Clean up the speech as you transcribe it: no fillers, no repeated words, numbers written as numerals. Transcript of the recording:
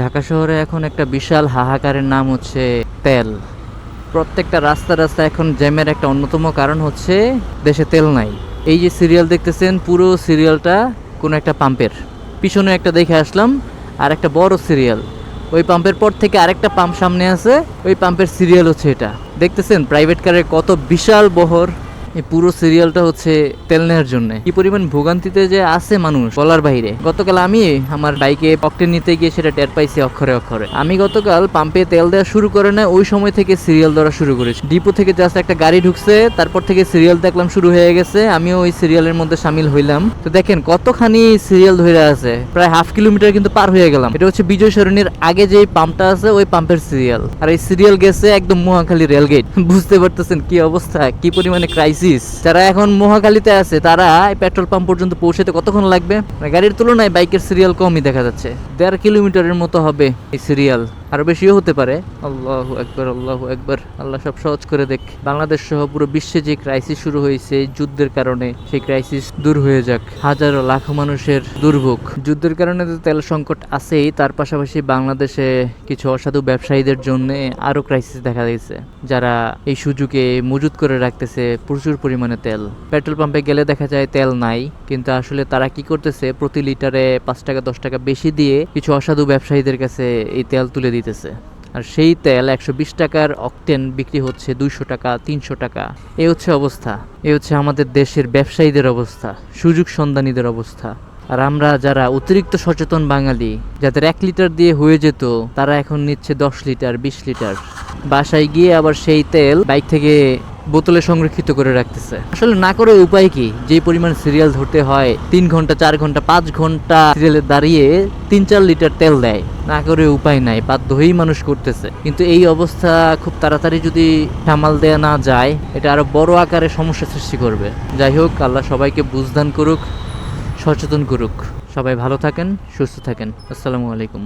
ঢাকা শহরে এখন একটা বিশাল হাহাকারের নাম হচ্ছে তেল। প্রত্যেকটা রাস্তা এখন জ্যামের একটা অন্যতম কারণ হচ্ছে দেশে তেল নাই। এই যে সিরিয়াল দেখতেছেন, পুরো সিরিয়ালটা কোনো একটা পাম্পের পিছনে একটা দেখে আসলাম, আর একটা বড় সিরিয়াল ওই পাম্পের পর থেকে আরেকটা পাম্প সামনে আছে, ওই পাম্পের সিরিয়াল হচ্ছে এটা। দেখতেছেন প্রাইভেট কারের কত বিশাল বহর। এই পুরো সিরিয়ালটা হচ্ছে তেল নেওয়ার জন্য। কি পরিমাণ ভোগান্তিতে যে আছে মানুষ বলার বাইরে। গতকাল আমি আমার বাইকে অকটেন নিতে গিয়ে সেটা টের পাইছি অক্ষরে অক্ষরে। আমি গতকাল পাম্পে তেল দেওয়া শুরু করে না ওই সময় থেকে সিরিয়াল ধরা শুরু করেছি। ডিপো থেকে জাস্ট একটা গাড়ি ঢুকছে, তারপর থেকে সিরিয়াল দেখলাম শুরু হয়ে গেছে, আমিও ওই সিরিয়ালের মধ্যে সামিল হইলাম। তো দেখেন কতখানি সিরিয়াল ধরে আছে, প্রায় হাফ কিলোমিটার কিন্তু পার হয়ে গেলাম। এটা হচ্ছে বিজয় সরণির আগে যে পাম্পটা আছে ওই পাম্পের সিরিয়াল, আর এই সিরিয়াল গেছে একদম মহাখালী রেলগেট। বুঝতে পারতেছেন কি অবস্থা, কি পরিমাণে ক্রাইসিস। যারা এখন মহাখালীতে আছে তারা পেট্রোল পাম্প পর্যন্ত পৌঁছাতে কতক্ষণ লাগবে? গাড়ির তুলনায় বাইকের সিরিয়াল কমই দেখা যাচ্ছে, 1.5 কিলোমিটারের মতো হবে এই সিরিয়াল, আরো বেশিও হতে পারে। আল্লাহু আকবার, আল্লাহু আকবার। আল্লাহ সব সহজ করে দেখ। বাংলাদেশ সহ পুরো বিশ্বে যে ক্রাইসিস শুরু হয়েছে যুদ্ধের কারণে, সেই ক্রাইসিস দূর হয়ে যাক। হাজারো লাখো মানুষের দুর্ভোগ। যুদ্ধের কারণে তো তেল সংকট আছেই, তার পাশাপাশি বাংলাদেশে কিছু অসাধু ব্যবসায়ীদের জন্য আরো ক্রাইসিস দেখা দিয়েছে, যারা এই সুযোগে মজুত করে রাখতেছে প্রচুর পরিমাণে তেল। পেট্রোল পাম্পে গেলে দেখা যায় তেল নাই, কিন্তু আসলে তারা কি করতেছে, প্রতি লিটারে 5 টাকা 10 টাকা বেশি দিয়ে কিছু অসাধু ব্যবসায়ীদের কাছে এই তেল তুলে দিতেছে। আর সেই তেল 120 টাকার অকটেন বিক্রি হচ্ছে 200 টাকা 300 টাকা। এই হচ্ছে অবস্থা, এই হচ্ছে আমাদের দেশের ব্যবসায়ীদের অবস্থা, সুযোগ সন্ধানীদের অবস্থা। আর আমরা যারা অতিরিক্ত সচেতন বাঙালি, যাদের 1 লিটার দিয়ে হয়ে যেত, তারা এখন নিচ্ছে 10 লিটার 20 লিটার। বাসায় গিয়ে আবার সেই তেল বাইক থেকে বোতলে সংরক্ষিত করে রাখতেছে। আসলে না করে উপায় কি? যে পরিমাণ সিরিয়াল ধরতে হয়, 3 ঘন্টা 4 ঘন্টা 5 ঘন্টা সিরিয়ালে দাঁড়িয়ে 3-4 লিটার তেল দেয়, না করে উপায় নাই, বাধ্য হয়েই মানুষ করতেছে। কিন্তু এই অবস্থা খুব তাড়াতাড়ি যদি সামাল দেয়া না যায়, এটা আরো বড় আকারে সমস্যা সৃষ্টি করবে। যাই হোক, আল্লাহ সবাইকে বুঝদান করুক, সচেতন করুক। সবাই ভালো থাকেন, সুস্থ থাকেন। আসসালামু আলাইকুম।